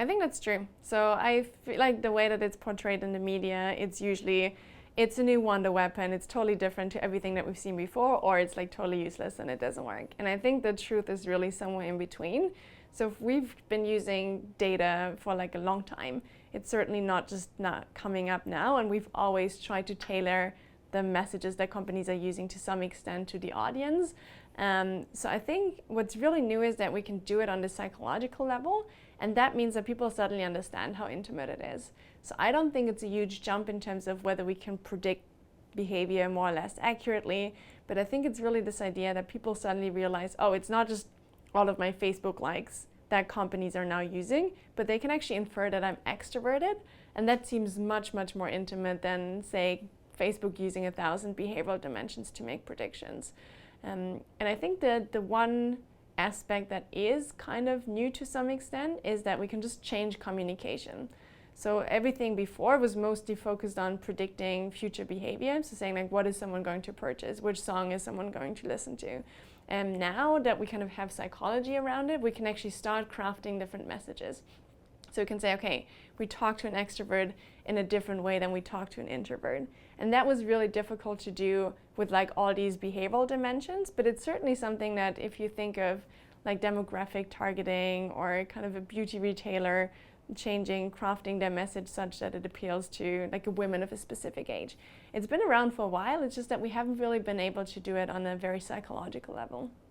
I think that's true. So I feel like the way that it's portrayed in the media, it's a new wonder weapon. It's totally different to everything that we've seen before, or it's like totally useless and it doesn't work. And I think the truth is really somewhere in between. So if we've been using data for like a long time, it's certainly not coming up now, and we've always tried to tailor the messages that companies are using to some extent to the audience. So I think what's really new is that we can do it on the psychological level, and that means that people suddenly understand how intimate it is. So I don't think it's a huge jump in terms of whether we can predict behavior more or less accurately, but I think it's really this idea that people suddenly realize, oh, it's not just all of my Facebook likes that companies are now using, but they can actually infer that I'm extroverted, and that seems much, much more intimate than, say, Facebook using 1,000 behavioral dimensions to make predictions. And I think that the one aspect that is kind of new to some extent is that we can just change communication. So everything before was mostly focused on predicting future behavior, so saying like, what is someone going to purchase, which song is someone going to listen to. And now that we kind of have psychology around it, we can actually start crafting different messages. So we can say, okay, we talk to an extrovert in a different way than we talk to an introvert. And that was really difficult to do with like all these behavioral dimensions, but it's certainly something that if you think of like demographic targeting or kind of a beauty retailer crafting their message such that it appeals to like a woman of a specific age. It's been around for a while, it's just that we haven't really been able to do it on a very psychological level.